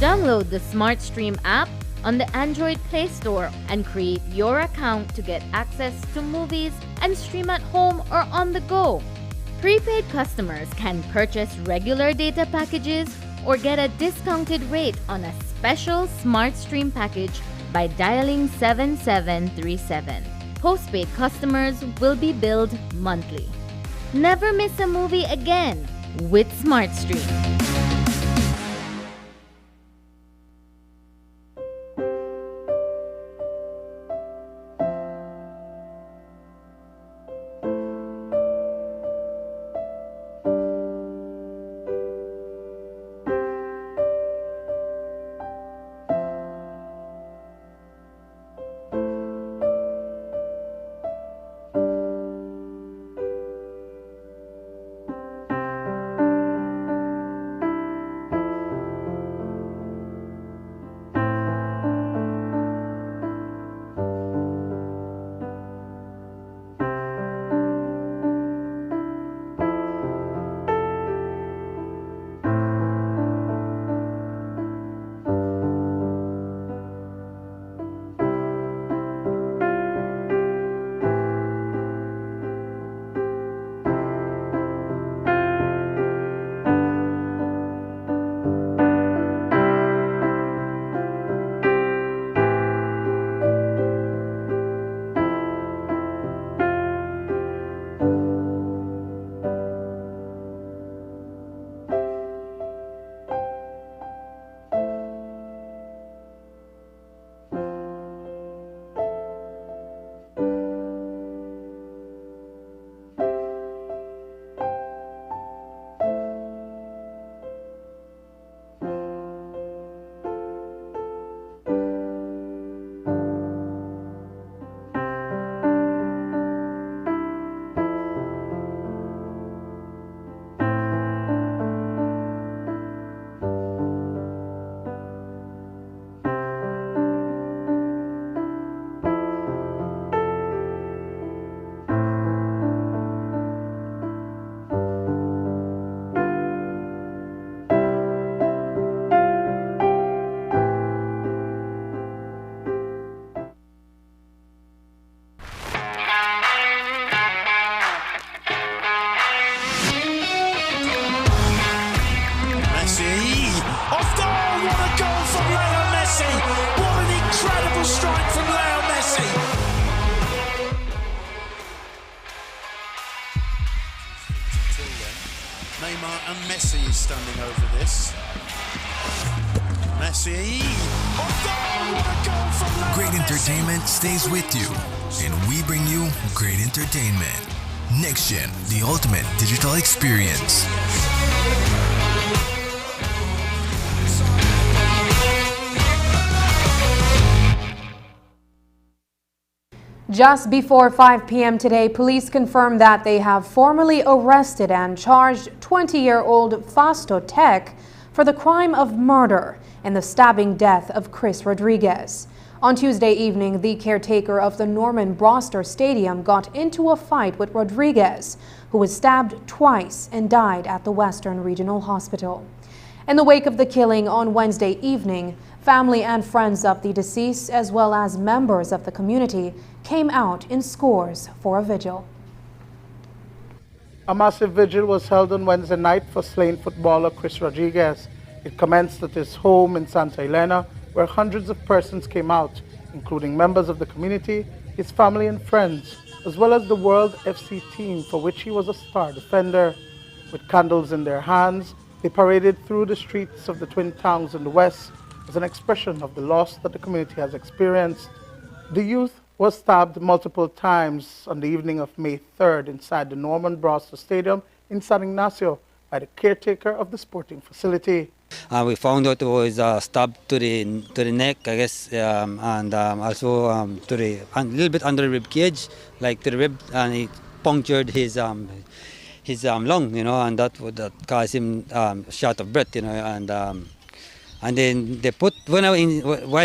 L: Download the SmartStream app on the Android Play Store and create your account to get access to movies and stream at home or on the go. Prepaid customers can purchase regular data packages or get a discounted rate on a special SmartStream package by dialing 7737. Postpaid customers will be billed monthly. Never miss a movie again with SmartStream.
M: Standing over this. Messi.
N: Great entertainment stays with you, and we bring you great entertainment. Next Gen, the ultimate digital experience.
A: Just before 5 p.m. today, police confirmed that they have formally arrested and charged 20-year-old Fausto Tech for the crime of murder in the stabbing death of Chris Rodriguez. On Tuesday evening, the caretaker of the Norman Broster Stadium got into a fight with Rodriguez, who was stabbed twice and died at the Western Regional Hospital. In the wake of the killing on Wednesday evening, family and friends of the deceased, as well as members of the community, came out in scores for a vigil.
Q: A massive vigil was held on Wednesday night for slain footballer Chris Rodriguez. It commenced at his home in Santa Elena, where hundreds of persons came out, including members of the community, his family and friends, as well as the World FC team for which he was a star defender. With candles in their hands, they paraded through the streets of the twin towns in the west as an expression of the loss that the community has experienced. The youth was stabbed multiple times on the evening of May 3rd inside the Norman Broster Stadium in San Ignacio by the caretaker of the sporting facility.
O: We found out it was stabbed to the neck, I guess, and also to the a little bit under the rib cage, like to the rib, and it punctured his lung, and that caused him short of breath, and then they put while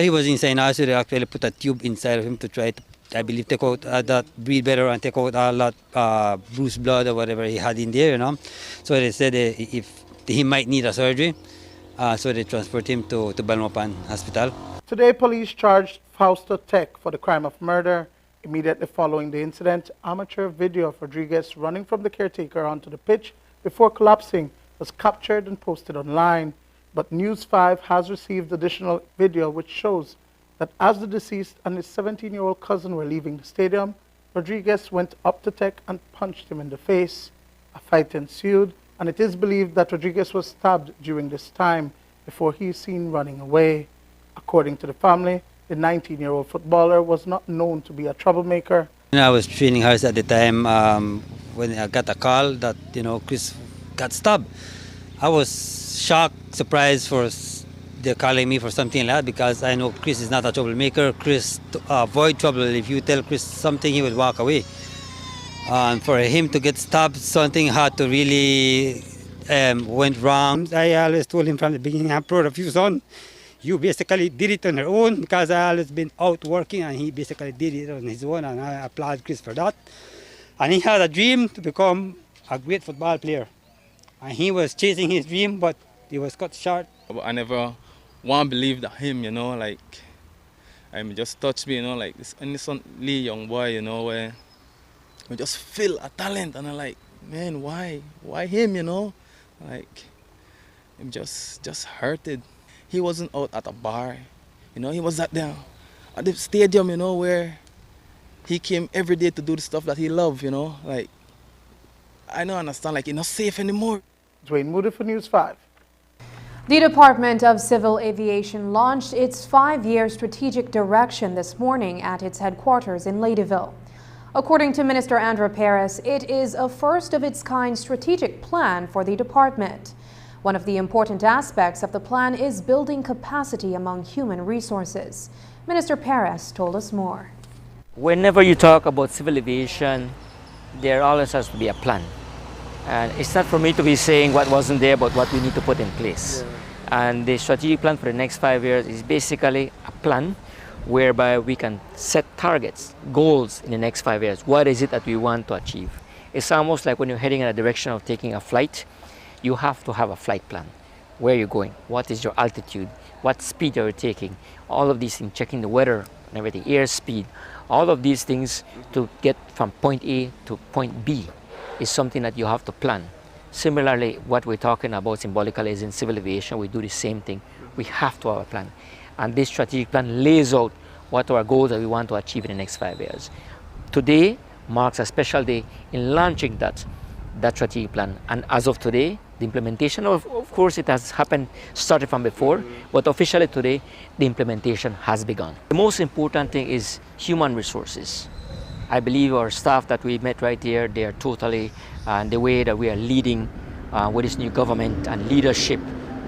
O: he was inside ICU, they actually put a tube inside of him to try to, I believe, take out that breathe better and take out all that bruised blood or whatever he had in there, So they said if he might need a surgery. So they transport him to Belmopan Hospital.
Q: Today, police charged Fausto Tech for the crime of murder. Immediately following the incident, amateur video of Rodriguez running from the caretaker onto the pitch before collapsing was captured and posted online. But News 5 has received additional video which shows that as the deceased and his 17-year-old cousin were leaving the stadium, Rodriguez went up to Tech and punched him in the face. A fight ensued, and it is believed that Rodriguez was stabbed during this time before he is seen running away. According to the family, the 19-year-old footballer was not known to be a troublemaker.
O: I was training horse at the time when I got a call that Chris got stabbed. I was shocked, surprised for they're calling me for something like that because I know Chris is not a troublemaker. Chris avoid trouble. If you tell Chris something, he will walk away. And for him to get stabbed, something had to really went wrong. I always told him from the beginning, I'm proud of you, son. You basically did it on your own because I always been out working and he basically did it on his own, and I applaud Chris for that. And he had a dream to become a great football player. And he was chasing his dream, but he was cut short.
P: I never want to believe that him, just touched me, like this innocently young boy, where I just feel a talent, and I'm like, man, why him, like, I'm just hurted. He wasn't out at a bar, he was at the stadium, where he came every day to do the stuff that he loved, like, I don't understand, like, he's not safe anymore.
Q: Dwayne Moody for News 5.
A: The Department of Civil Aviation launched its 5-year strategic direction this morning at its headquarters in Ladyville. According to Minister Andrew Perez, it is a first-of-its-kind strategic plan for the department. One of the important aspects of the plan is building capacity among human resources. Minister Perez told us more.
G: Whenever you talk about civil aviation, there always has to be a plan. And it's not for me to be saying what wasn't there, but what we need to put in place. Yeah. And the strategic plan for the next 5 years is basically a plan whereby we can set targets, goals in the next 5 years. What is it that we want to achieve? It's almost like when you're heading in a direction of taking a flight, you have to have a flight plan. Where are you going? What is your altitude? What speed are you taking? All of these things, checking the weather and everything, airspeed, all of these things to get from point A to point B is something that you have to plan. Similarly, what we're talking about symbolically is in civil aviation, we do the same thing. We have to have a plan. And this strategic plan lays out what are our goals that we want to achieve in the next 5 years. Today marks a special day in launching that strategic plan. And as of today, the implementation, of course, it has happened, started from before, but officially today, the implementation has begun. The most important thing is human resources. I believe our staff that we met right here, they are totally, the way that we are leading with this new government and leadership,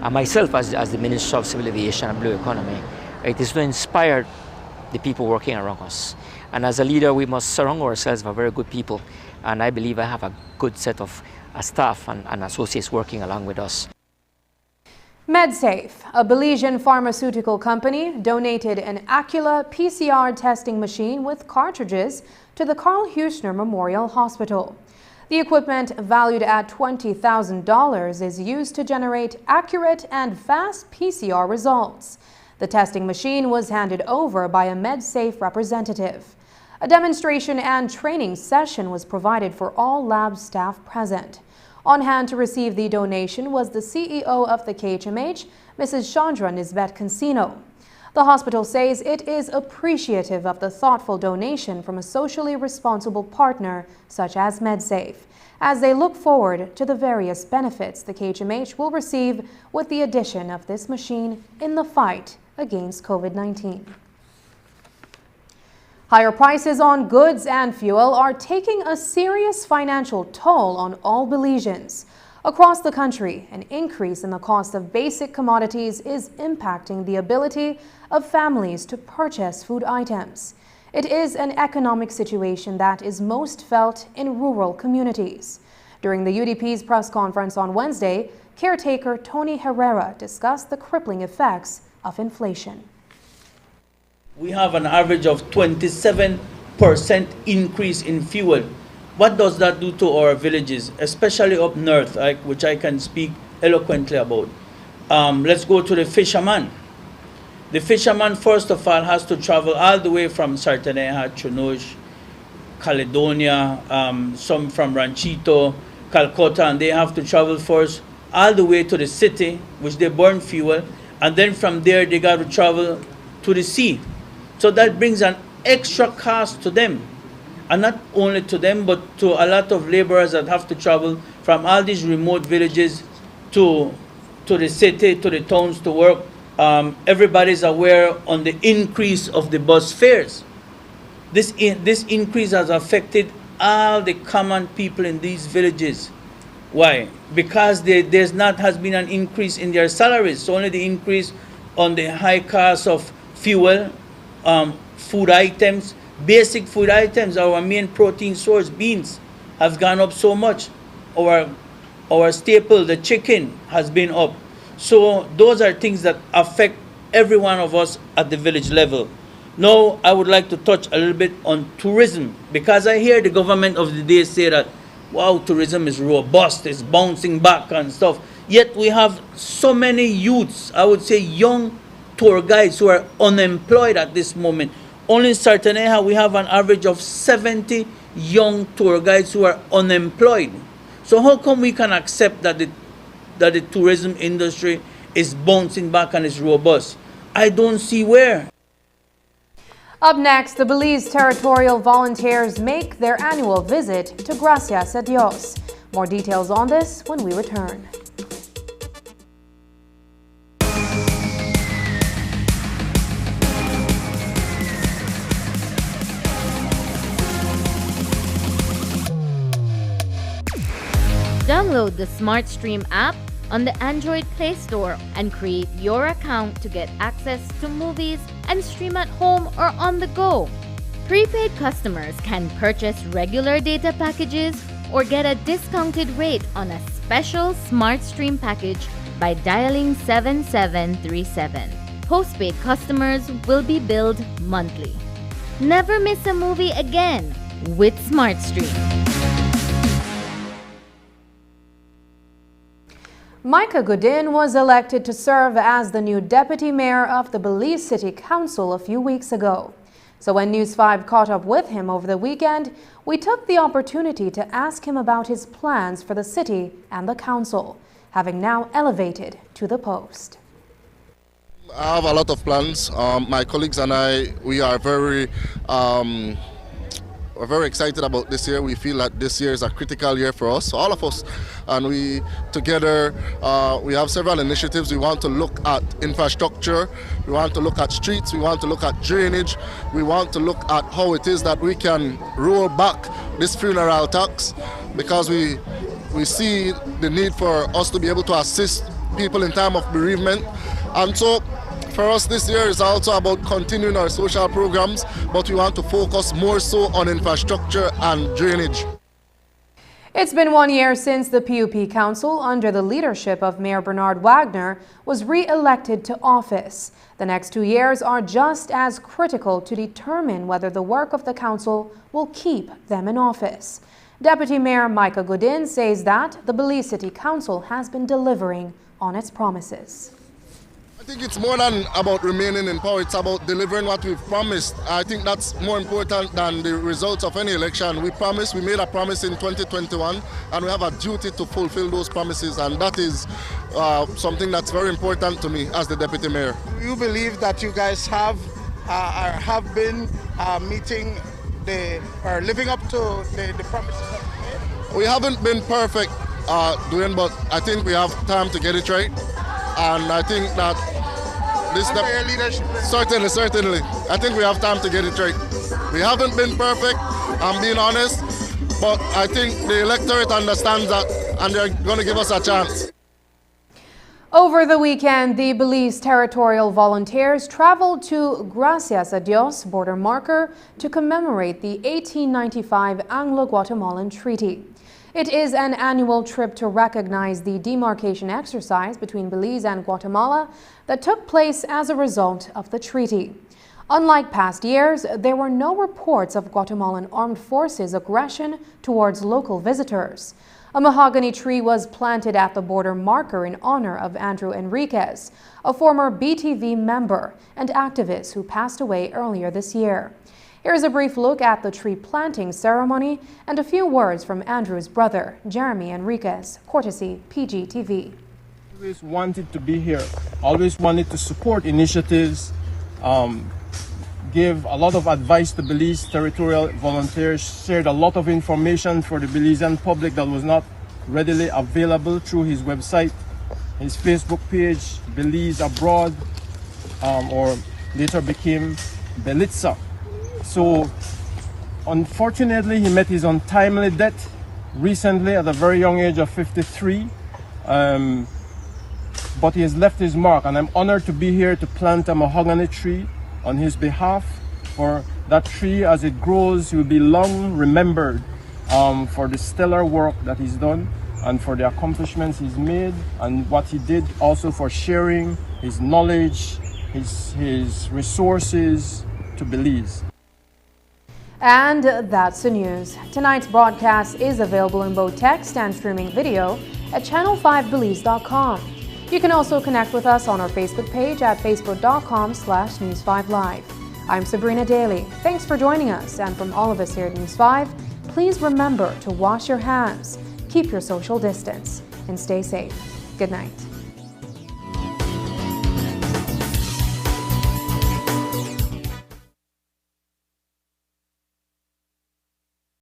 G: and myself as the Minister of Civil Aviation and Blue Economy, it is to inspire the people working around us. And as a leader, we must surround ourselves with very good people. And I believe I have a good set of staff and associates working along with us.
A: MedSafe, a Belizean pharmaceutical company, donated an Acula PCR testing machine with cartridges to the Carl Huesner Memorial Hospital. The equipment, valued at $20,000, is used to generate accurate and fast PCR results. The testing machine was handed over by a MedSafe representative. A demonstration and training session was provided for all lab staff present. On hand to receive the donation was the CEO of the KHMH, Mrs. Chandra Nisbet Cancino. The hospital says it is appreciative of the thoughtful donation from a socially responsible partner such as MedSafe, as they look forward to the various benefits the KHMH will receive with the addition of this machine in the fight against COVID-19. Higher prices on goods and fuel are taking a serious financial toll on all Belizeans. Across the country, an increase in the cost of basic commodities is impacting the ability of families to purchase food items. It is an economic situation that is most felt in rural communities. During the UDP's press conference on Wednesday, caretaker Tony Herrera discussed the crippling effects of inflation.
B: We have an average of 27% increase in fuel. What does that do to our villages, especially up north, which I can speak eloquently about? Let's go to the fisherman. The fisherman, first of all, has to travel all the way from Sartaneja, Chunush, Caledonia, some from Ranchito, Calcutta, and they have to travel first all the way to the city, which they burn fuel, and then from there they got to travel to the sea. So that brings an extra cost to them. And not only to them, but to a lot of laborers that have to travel from all these remote villages to the city, to the towns to work. Everybody's aware on the increase of the bus fares. This increase has affected all the common people in these villages. Why? Because has been an increase in their salaries. So only the increase on the high cost of fuel, food items, basic food items, our main protein source, beans, has gone up so much. Our staple, the chicken, has been up. So those are things that affect every one of us at the village level. Now, I would like to touch a little bit on tourism, because I hear the government of the day say that, wow, tourism is robust, it's bouncing back and stuff. Yet we have so many youths, I would say young tour guides who are unemployed at this moment. Only in Sartaneja, we have an average of 70 young tour guides who are unemployed. So how come we can accept that the tourism industry is bouncing back and is robust? I don't see where.
A: Up next, the Belize Territorial volunteers make their annual visit to Gracias a Dios. More details on this when we return.
L: Download the SmartStream app on the Android Play Store and create your account to get access to movies and stream at home or on the go. Prepaid customers can purchase regular data packages or get a discounted rate on a special SmartStream package by dialing 7737. Postpaid customers will be billed monthly. Never miss a movie again with SmartStream.
A: Micah Godin was elected to serve as the new deputy mayor of the Belize City Council a few weeks ago. So when News 5 caught up with him over the weekend, we took the opportunity to ask him about his plans for the city and the council, having now elevated to the post.
C: I have a lot of plans. My colleagues and I, we are we're very excited about this year. We feel that this year is a critical year for us, all of us. And we, together, we have several initiatives. We want to look at infrastructure. We want to look at streets. We want to look at drainage. We want to look at how it is that we can roll back this funeral tax, because we see the need for us to be able to assist people in time of bereavement. And so, for us this year is also about continuing our social programs, but we want to focus more so on infrastructure and drainage.
A: It's been 1 year since the PUP Council, under the leadership of Mayor Bernard Wagner, was re-elected to office. The next 2 years are just as critical to determine whether the work of the council will keep them in office. Deputy Mayor Micah Godin says that the Belize City Council has been delivering on its promises.
C: I think it's more than about remaining in power, it's about delivering what we've promised. I think that's more important than the results of any election. We made a promise in 2021, and we have a duty to fulfill those promises, and that is something that's very important to me as the deputy mayor.
Q: Do you believe that you guys have been meeting or living up to the promises that you made?
C: We haven't been perfect but I think we have time to get it right. And I think that
Q: your leadership.
C: Certainly. I think we have time to get it right. We haven't been perfect, I'm being honest, but I think the electorate understands that, and they're going to give us a chance.
A: Over the weekend, the Belize Territorial volunteers traveled to Gracias a Dios border marker to commemorate the 1895 Anglo-Guatemalan Treaty. It is an annual trip to recognize the demarcation exercise between Belize and Guatemala that took place as a result of the treaty. Unlike past years, there were no reports of Guatemalan armed forces aggression towards local visitors. A mahogany tree was planted at the border marker in honor of Andrew Enriquez, a former BTV member and activist who passed away earlier this year. Here's a brief look at the tree planting ceremony and a few words from Andrew's brother, Jeremy Enriquez, courtesy PGTV.
D: Always wanted to be here, always wanted to support initiatives, give a lot of advice to Belize Territorial volunteers, shared a lot of information for the Belizean public that was not readily available through his website, his Facebook page, Belize Abroad, or later became Belitza. So unfortunately, he met his untimely death recently at a very young age of 53. But he has left his mark, and I'm honored to be here to plant a mahogany tree on his behalf. For that tree, as it grows, he will be long remembered for the stellar work that he's done and for the accomplishments he's made, and what he did also for sharing his knowledge, his resources to Belize.
A: And that's the news. Tonight's broadcast is available in both text and streaming video at channel5belize.com. You can also connect with us on our Facebook page at facebook.com/News5Live. I'm Sabrina Daly. Thanks for joining us, and from all of us here at News 5, please remember to wash your hands, keep your social distance, and stay safe. Good night.